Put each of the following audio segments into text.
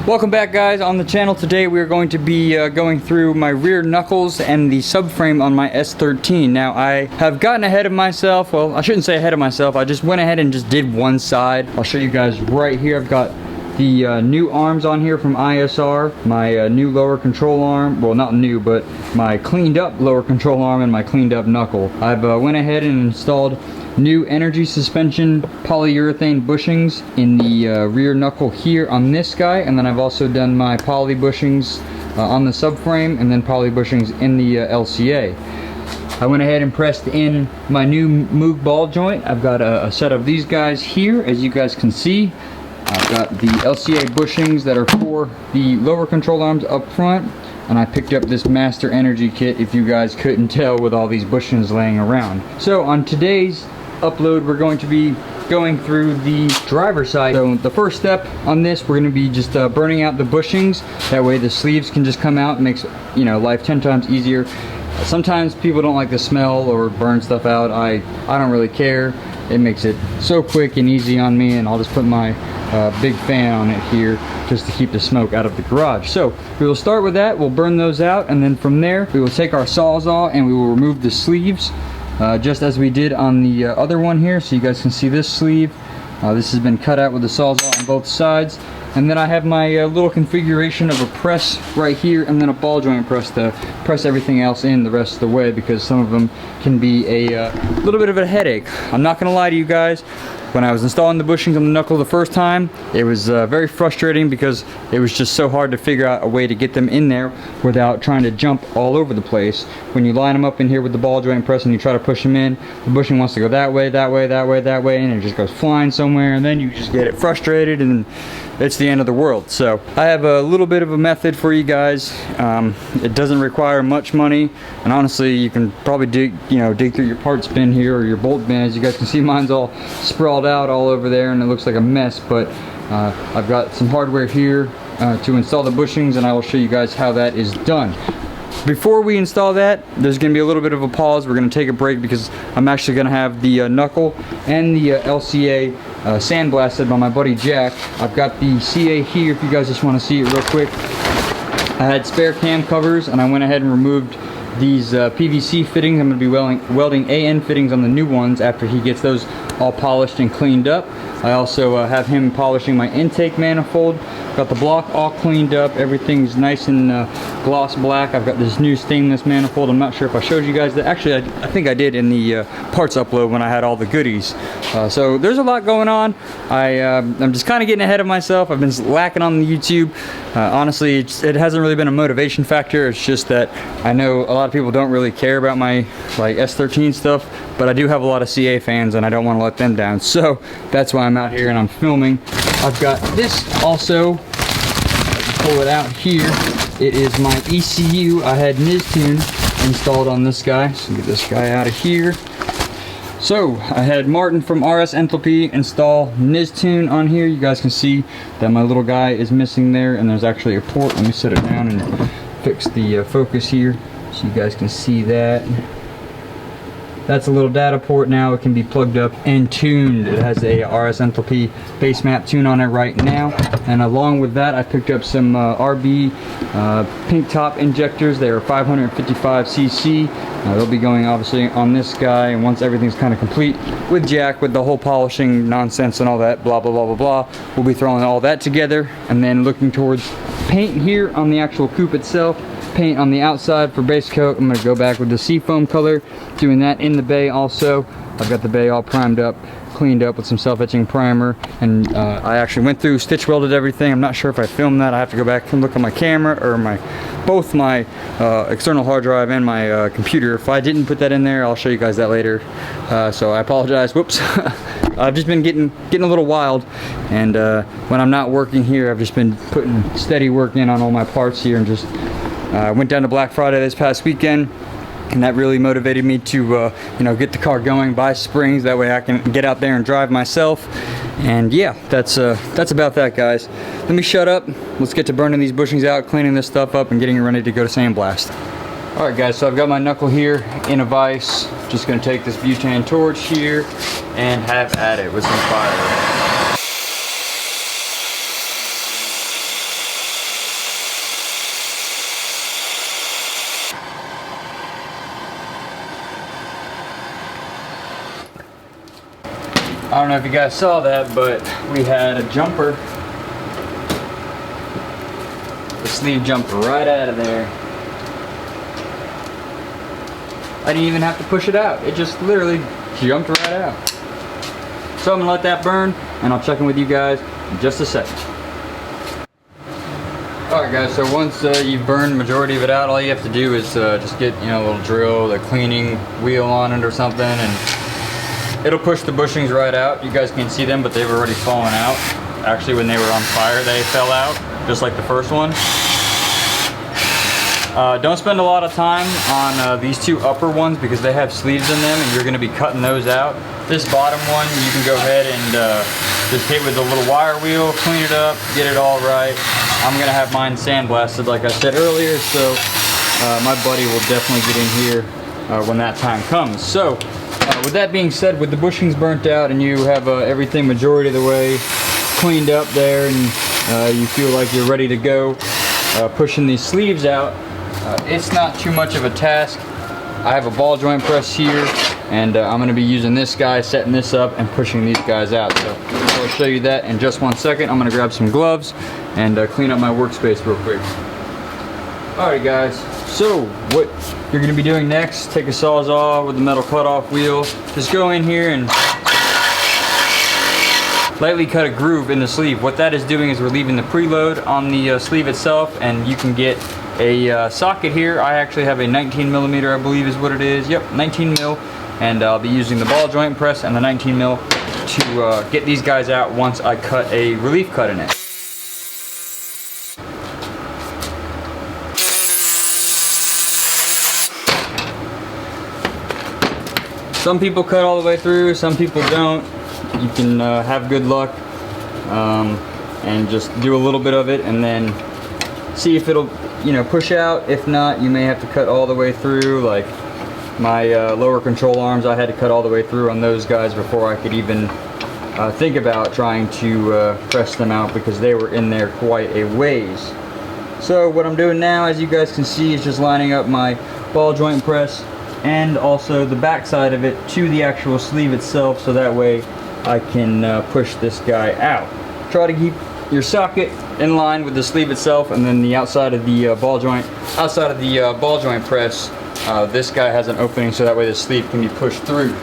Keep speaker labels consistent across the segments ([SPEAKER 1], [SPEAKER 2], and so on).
[SPEAKER 1] Welcome back, guys. On the channel today we are going to be going through my rear knuckles and the subframe on my S13. Now I have gotten ahead of myself. Well, I shouldn't say ahead of myself. I just went ahead and just did one side. I'll show you guys right here. I've got the new arms on here from ISR, my new lower control arm. Well, not new, but my cleaned up lower control arm and my cleaned up knuckle. I've went ahead and installed new energy suspension polyurethane bushings in the rear knuckle here on this guy, and then I've also done my poly bushings on the subframe, and then poly bushings in the LCA. I went ahead and pressed in my new Moog ball joint. I've got a set of these guys here, as you guys can see. I've got the LCA bushings that are for the lower control arms up front, and I picked up this Master Energy kit, if you guys couldn't tell, with all these bushings laying around. So on today's upload, we're going to be going through the driver's side. So the first step on this, we're going to be just burning out the bushings. That way the sleeves can just come out. It makes, you know, life 10 times easier. Sometimes people don't like the smell or burn stuff out. I don't really care. It makes it so quick and easy on me, and I'll just put my big fan on it here just to keep the smoke out of the garage. So we will start with that. We'll burn those out, and then from there we will take our Sawzall and we will remove the sleeves. Just as we did on the other one here, so you guys can see this sleeve. This has been cut out with the Sawzall on both sides. And then I have my little configuration of a press right here, and then a ball joint press to press everything else in the rest of the way, because some of them can be a little bit of a headache. I'm not going to lie to you guys. When I was installing the bushings on the knuckle the first time, it was very frustrating because it was just so hard to figure out a way to get them in there without trying to jump all over the place. When you line them up in here with the ball joint press and you try to push them in, the bushing wants to go that way, that way, that way, that way, and it just goes flying somewhere, and then you just get it frustrated and it's the end of the world. So I have a little bit of a method for you guys. It doesn't require much money, and honestly you can probably dig through your parts bin here or your bolt bin. As you guys can see, mine's all sprawled out all over there and it looks like a mess, but I've got some hardware here to install the bushings, and I will show you guys how that is done. Before we install that, there's going to be a little bit of a pause. We're going to take a break because I'm actually going to have the knuckle and the LCA sandblasted by my buddy Jack. I've got the CA here if you guys just want to see it real quick. I had spare cam covers, and I went ahead and removed these PVC fittings. I'm going to be welding AN fittings on the new ones after he gets those all polished and cleaned up. I also have him polishing my intake manifold. Got the block all cleaned up. Everything's nice and gloss black. I've got this new stainless manifold. I'm not sure if I showed you guys that. Actually, I think I did in the parts upload when I had all the goodies. So there's a lot going on. I'm just kind of getting ahead of myself. I've been lacking on the YouTube. Honestly, it hasn't really been a motivation factor. It's just that I know a lot of people don't really care about my S13 stuff, but I do have a lot of CA fans and I don't want to let them down. So that's why I'm out here and I'm filming. I've got this also. Pull it out here. It is my ECU. I had Niztune installed on this guy. So get this guy out of here. So I had Martin from RS Enthalpy install Niztune on here. You guys can see that my little guy is missing there, and there's actually a port. Let me set it down and fix the focus here so you guys can see that. That's a little data port now. It can be plugged up and tuned. It has a RS Enthalpy base map tune on it right now. And along with that, I picked up some RB pink top injectors. They are 555cc. They'll be going obviously on this guy, and once everything's kind of complete with Jack, with the whole polishing nonsense and all that, blah, blah, blah, blah, blah, we'll be throwing all that together, and then looking towards paint here on the actual coupe itself. Paint on the outside for base coat. I'm going to go back with the seafoam color, doing that in the bay also. I've got the bay all primed up, cleaned up with some self-etching primer, and I actually went through, stitch welded everything. I'm not sure if I filmed that. I have to go back and look on my camera, or both my external hard drive and my computer. If I didn't put that in there, I'll show you guys that later. So I apologize. Whoops. I've just been getting a little wild, and when I'm not working here, I've just been putting steady work in on all my parts here, and just went down to Black Friday this past weekend, and that really motivated me to get the car going, buy springs, that way I can get out there and drive myself. And yeah, that's about that, guys. Let me shut up. Let's get to burning these bushings out, cleaning this stuff up, and getting it ready to go to sandblast. Alright guys, so I've got my knuckle here in a vise. Just going to take this butane torch here and have at it with some fire. I don't know if you guys saw that, but we had a jumper. The sleeve jumped right out of there. I didn't even have to push it out. It just literally jumped right out. So I'm gonna let that burn, and I'll check in with you guys in just a second. Alright guys, so once you've burned the majority of it out, all you have to do is just get, a little drill, the cleaning wheel on it or something, and it'll push the bushings right out. You guys can't see them, but they've already fallen out. Actually, when they were on fire, they fell out, just like the first one. Don't spend a lot of time on these two upper ones because they have sleeves in them and you're going to be cutting those out. This bottom one, you can go ahead and just hit with a little wire wheel, clean it up, get it all right. I'm going to have mine sandblasted like I said earlier, so my buddy will definitely get in here when that time comes. So with that being said, with the bushings burnt out and you have everything majority of the way cleaned up there and you feel like you're ready to go pushing these sleeves out, it's not too much of a task. I have a ball joint press here, and I'm going to be using this guy, setting this up, and pushing these guys out. So I'll show you that in just 1 second. I'm going to grab some gloves and clean up my workspace real quick. Alright guys, so what you're going to be doing next, take a Sawzall with the metal cutoff wheel. Just go in here and lightly cut a groove in the sleeve. What that is doing is relieving the preload on the sleeve itself, and you can get a socket here. I actually have a 19mm, I believe is what it is. Yep, 19mm, and I'll be using the ball joint press and the 19mm to get these guys out once I cut a relief cut in it. Some people cut all the way through, some people don't. You can have good luck and just do a little bit of it and then see if it'll push out. If not, you may have to cut all the way through. Like my lower control arms, I had to cut all the way through on those guys before I could even think about trying to press them out because they were in there quite a ways. So what I'm doing now, as you guys can see, is just lining up my ball joint press and also the back side of it to the actual sleeve itself, so that way I can push this guy out. Try to keep your socket in line with the sleeve itself, and then the outside of the ball joint press, this guy has an opening so that way the sleeve can be pushed through.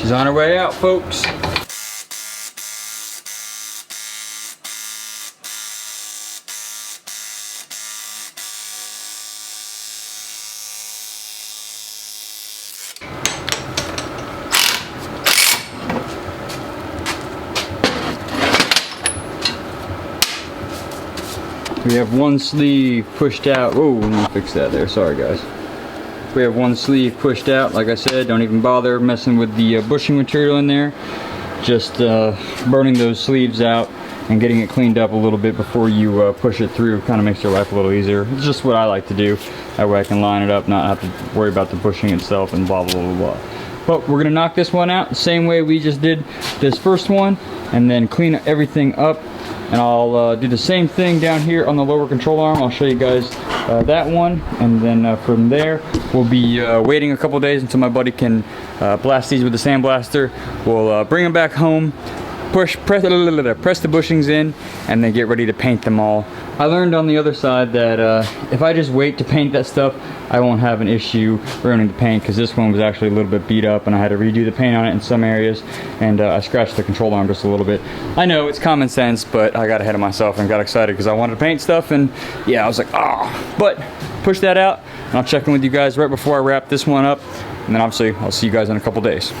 [SPEAKER 1] She's on her way out, folks. We have one sleeve pushed out. Oh, let me fix that there. Sorry, guys. We have one sleeve pushed out. Like I said, don't even bother messing with the bushing material in there. Just burning those sleeves out and getting it cleaned up a little bit before you push it through kind of makes your life a little easier. It's just what I like to do. That way I can line it up, not have to worry about the bushing itself and blah, blah, blah, blah. But we're going to knock this one out the same way we just did this first one, and then clean everything up. And I'll do the same thing down here on the lower control arm. I'll show you guys that one, and then from there we'll be waiting a couple days until my buddy can blast these with the sandblaster. We'll bring them back home, press the bushings in, and then get ready to paint them all. I learned on the other side that if I just wait to paint that stuff, I won't have an issue ruining the paint, because this one was actually a little bit beat up and I had to redo the paint on it in some areas, and I scratched the control arm just a little bit. I know it's common sense, but I got ahead of myself and got excited because I wanted to paint stuff, and yeah, I was like, ah. But push that out, and I'll check in with you guys right before I wrap this one up, and then obviously I'll see you guys in a couple days.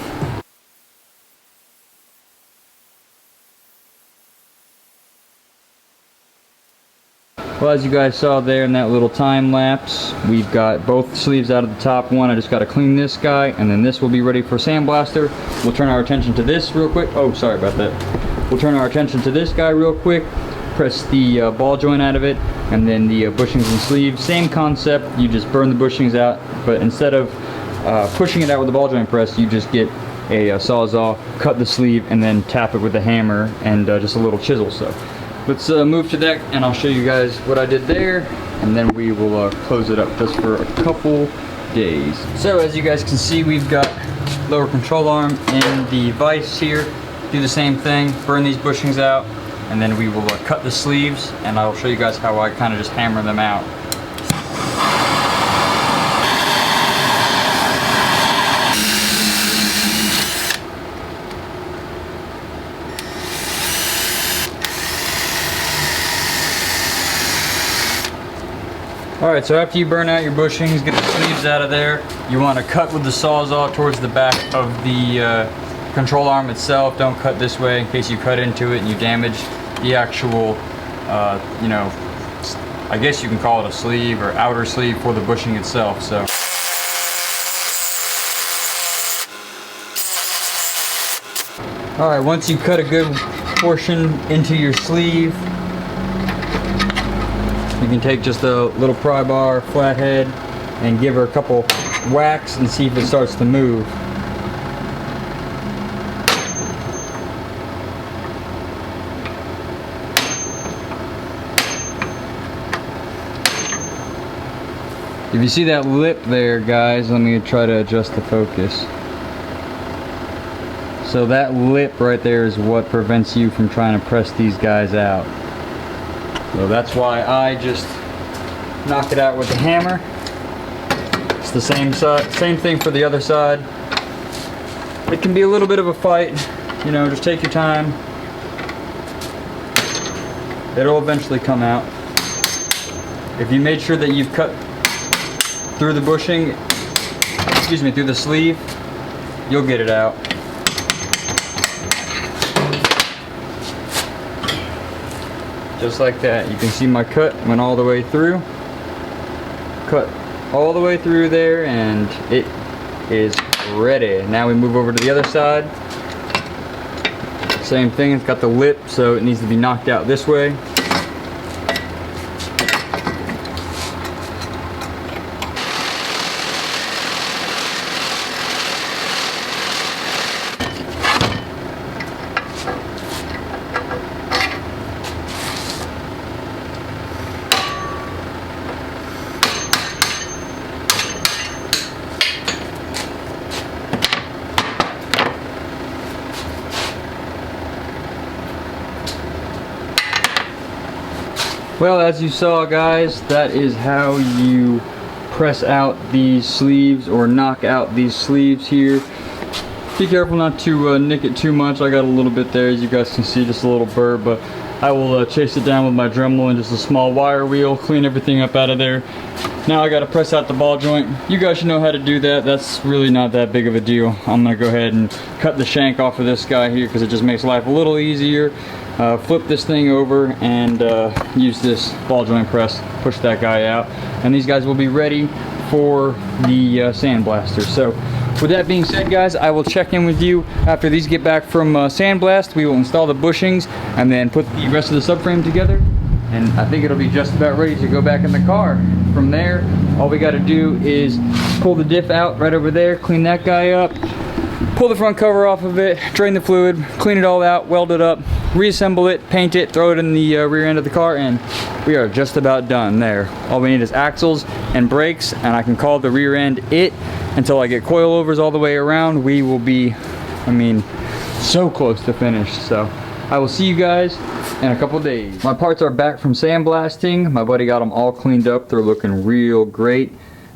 [SPEAKER 1] Well, as you guys saw there in that little time lapse, we've got both sleeves out of the top one. I just got to clean this guy, and then this will be ready for sandblaster. We'll turn our attention to this real quick. Oh, sorry about that. We'll turn our attention to this guy real quick, press the ball joint out of it, and then the bushings and sleeves. Same concept, you just burn the bushings out, but instead of pushing it out with the ball joint press, you just get a Sawzall, cut the sleeve, and then tap it with a hammer and just a little chisel. So let's move to that and I'll show you guys what I did there, and then we will close it up just for a couple days. So as you guys can see, we've got lower control arm and the vise here. Do the same thing, burn these bushings out, and then we will cut the sleeves, and I'll show you guys how I kind of just hammer them out. Alright, so after you burn out your bushings, get the sleeves out of there, you want to cut with the Sawzall towards the back of the control arm itself. Don't cut this way in case you cut into it and you damage the actual, you know, I guess you can call it a sleeve or outer sleeve for the bushing itself. So. Alright, once you cut a good portion into your sleeve, you can take just a little pry bar, flathead, and give her a couple whacks and see if it starts to move. If you see that lip there, guys, let me try to adjust the focus. So that lip right there is what prevents you from trying to press these guys out. So that's why I just knock it out with the hammer. It's the same thing for the other side. It can be a little bit of a fight, you know, just take your time. It'll eventually come out. If you made sure that you've cut through the bushing, excuse me, through the sleeve, you'll get it out. Just like that. You can see my cut went all the way through. Cut all the way through there, and it is ready. Now we move over to the other side. Same thing, it's got the lip, so it needs to be knocked out this way. Well, as you saw, guys, that is how you press out these sleeves or knock out these sleeves here. Be careful not to nick it too much. I got a little bit there, as you guys can see, just a little burr, but I will chase it down with my Dremel and just a small wire wheel, clean everything up out of there. Now I got to press out the ball joint. You guys should know how to do that. That's really not that big of a deal. I'm going to go ahead and cut the shank off of this guy here because it just makes life a little easier. Flip this thing over and use this ball joint press, push that guy out, and these guys will be ready for the sandblaster. So with that being said, guys, I will check in with you after these get back from sandblast. We will install the bushings and then put the rest of the subframe together, and I think it'll be just about ready to go back in the car. From there, all we got to do is pull the diff out right over there, clean that guy up, pull the front cover off of it, drain the fluid, clean it all out, weld it up, reassemble it, paint it, throw it in the rear end of the car, and we are just about done there. All we need is axles and brakes, and I can call the rear end it until I get coilovers all the way around. We will be, I mean, so close to finish. So I will see you guys in a couple days. My parts are back from sandblasting. My buddy got them all cleaned up. They're looking real great.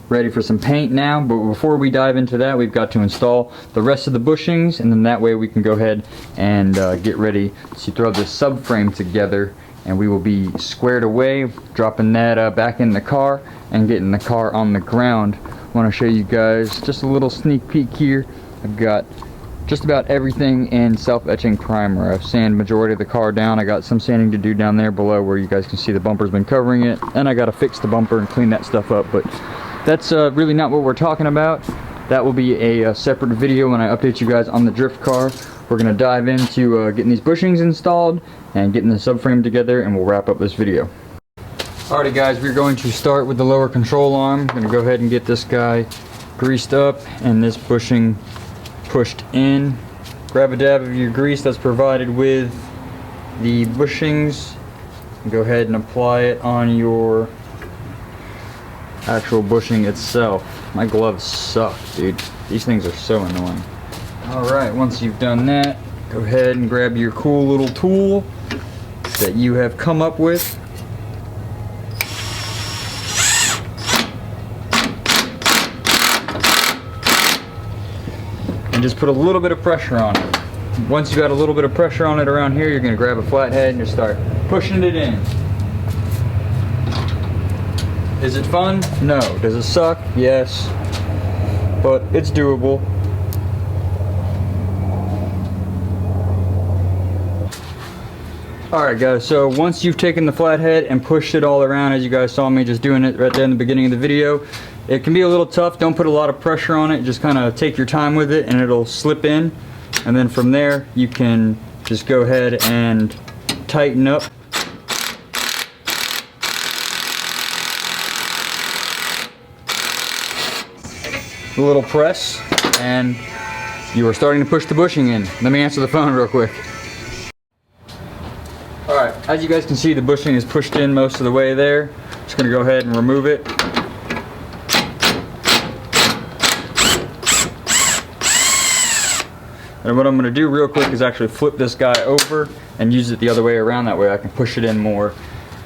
[SPEAKER 1] Ready for some paint now, but before we dive into that, we've got to install the rest of the bushings, and then that way we can go ahead and get ready to throw the subframe together, and we will be squared away, dropping that back in the car and getting the car on the ground. I want to show you guys just a little sneak peek here. I've got just about everything in self-etching primer. I've sanded majority of the car down. I got some sanding to do down there below where you guys can see the bumper's been covering it, and I got to fix the bumper and clean that stuff up, but that's really not what we're talking about. That will be a separate video when I update you guys on the drift car. We're going to dive into getting these bushings installed and getting the subframe together, and we'll wrap up this video. Alrighty guys, we're going to start with the lower control arm. I'm going to go ahead and get this guy greased up and this bushing pushed in. Grab a dab of your grease that's provided with the bushings go ahead and apply it on your actual bushing itself. My gloves suck, dude. These things are so annoying. Alright, once you've done that, go ahead and grab your cool little tool that you have come up with. And just put a little bit of pressure on it. Once you got a little bit of pressure on it around here, you're going to grab a flathead and just start pushing it in. Is it fun? No. Does it suck? Yes. But it's doable. Alright guys, so once you've taken the flathead and pushed it all around, as you guys saw me just doing it right there in the beginning of the video, it can be a little tough. Don't put a lot of pressure on it. Just kind of take your time with it and it'll slip in. And then from there, you can just go ahead and tighten up. A little press, and you are starting to push the bushing in. Let me answer the phone real quick. Alright, as you guys can see, the bushing is pushed in most of the way there. Just going to go ahead and remove it. And what I'm going to do real quick is actually flip this guy over and use it the other way around. That way I can push it in more.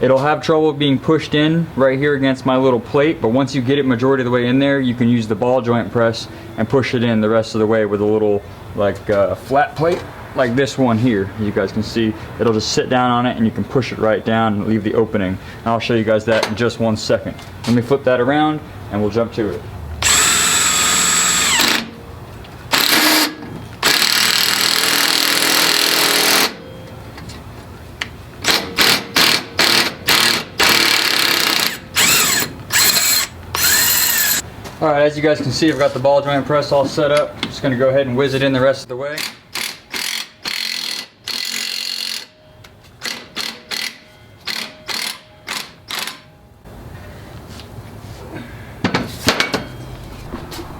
[SPEAKER 1] It'll have trouble being pushed in right here against my little plate, but once you get it majority of the way in there, you can use the ball joint press and push it in the rest of the way with a little like flat plate like this one here. You guys can see it'll just sit down on it and you can push it right down and leave the opening. And I'll show you guys that in just 1 second. Let me flip that around and we'll jump to it. Alright, as you guys can see, I've got the ball joint press all set up. Just going to go ahead and whiz it in the rest of the way.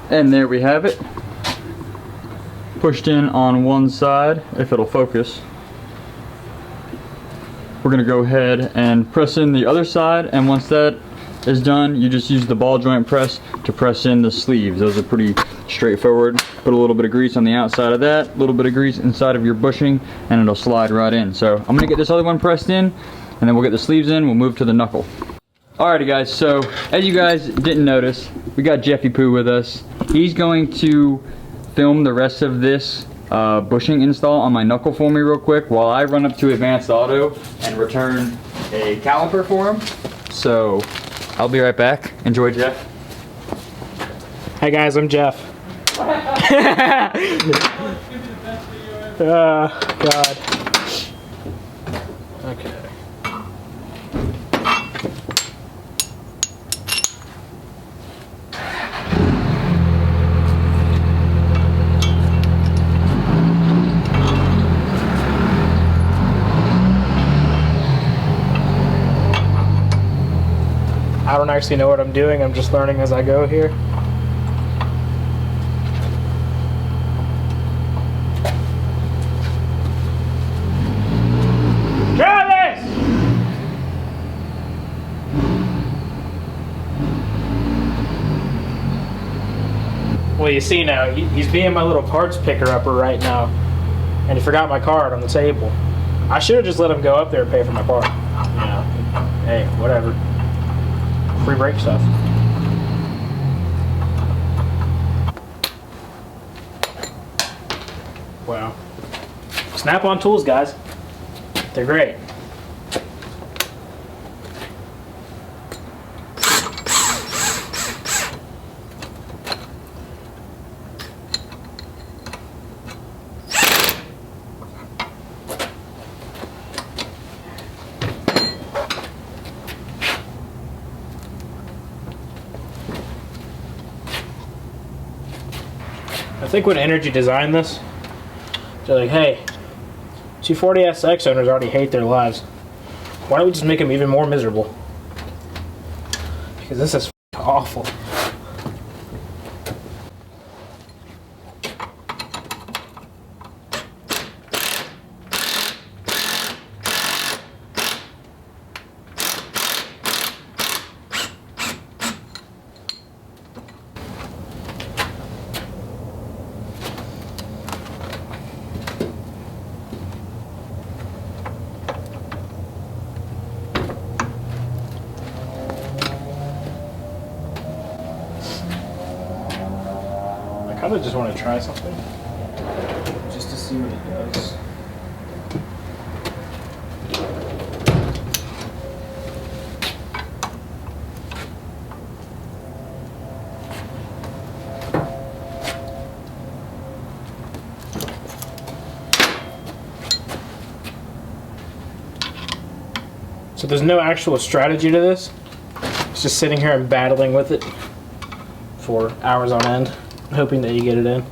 [SPEAKER 1] And there we have it. Pushed in on one side, if it'll focus. We're going to go ahead and press in the other side, and once that is done, you just use the ball joint press to press in the sleeves. Those are pretty straightforward. Put a little bit of grease on the outside of that, a little bit of grease inside of your bushing, and it'll slide right in. So I'm gonna get this other one pressed in, and then we'll get the sleeves in. We'll move to the knuckle. Alrighty guys, so as you guys didn't notice, we got Jeffy Poo with us. He's going to film the rest of this bushing install on my knuckle for me real quick while I run up to Advanced Auto and return a caliper for him. So I'll be right back. Enjoy, Jeff.
[SPEAKER 2] Hi guys, I'm Jeff. God. Okay. I don't actually know what I'm doing. I'm just learning as I go here. Travis! Well, you see now, he's being my little parts picker-upper right now. And he forgot my card on the table. I should have just let him go up there and pay for my part. You know, hey, whatever. Free brake stuff. Wow. Snap-on tools, guys. They're great. I think when Energy designed this, they're like, hey, 240SX owners already hate their lives. Why don't we just make them even more miserable? Because this is awful. kind of just want to try something, just to see what it does. So there's no actual strategy to this. It's just sitting here and battling with it for hours on end, hoping that you get it in.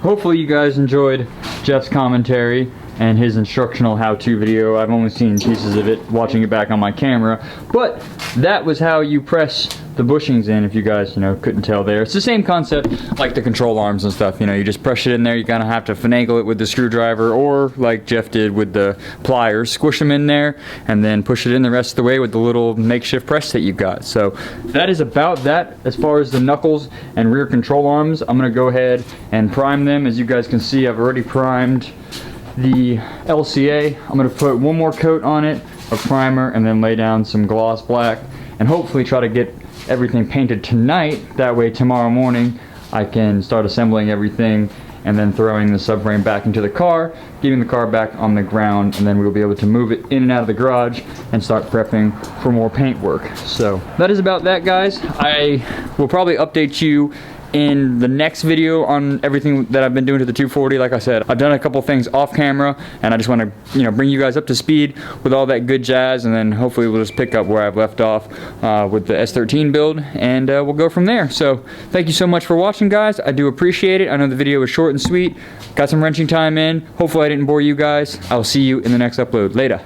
[SPEAKER 1] Hopefully you guys enjoyed Jeff's commentary and his instructional how-to video. I've only seen pieces of it watching it back on my camera, but that was how you press the bushings in, if you guys, couldn't tell there. It's the same concept like the control arms and stuff, you just press it in there. You kind of have to finagle it with the screwdriver, or like Jeff did with the pliers, squish them in there and then push it in the rest of the way with the little makeshift press that you've got. So that is about that as far as the knuckles and rear control arms. I'm gonna go ahead and prime them. As you guys can see, I've already primed the LCA. I'm gonna put one more coat on it of primer and then lay down some gloss black and hopefully try to get everything painted tonight. That way tomorrow morning I can start assembling everything and then throwing the subframe back into the car, getting the car back on the ground, and then we'll be able to move it in and out of the garage and start prepping for more paint work. So that is about that, guys. I will probably update you in the next video on everything that I've been doing to the 240. Like I said, I've done a couple things off camera and I just want to bring you guys up to speed with all that good jazz, and then hopefully we'll just pick up where I've left off with the S13 build, and we'll go from there. So thank you so much for watching, guys. I do appreciate it. I know the video was short and sweet, got some wrenching time in. Hopefully I didn't bore you guys. I'll see you in the next upload. Later.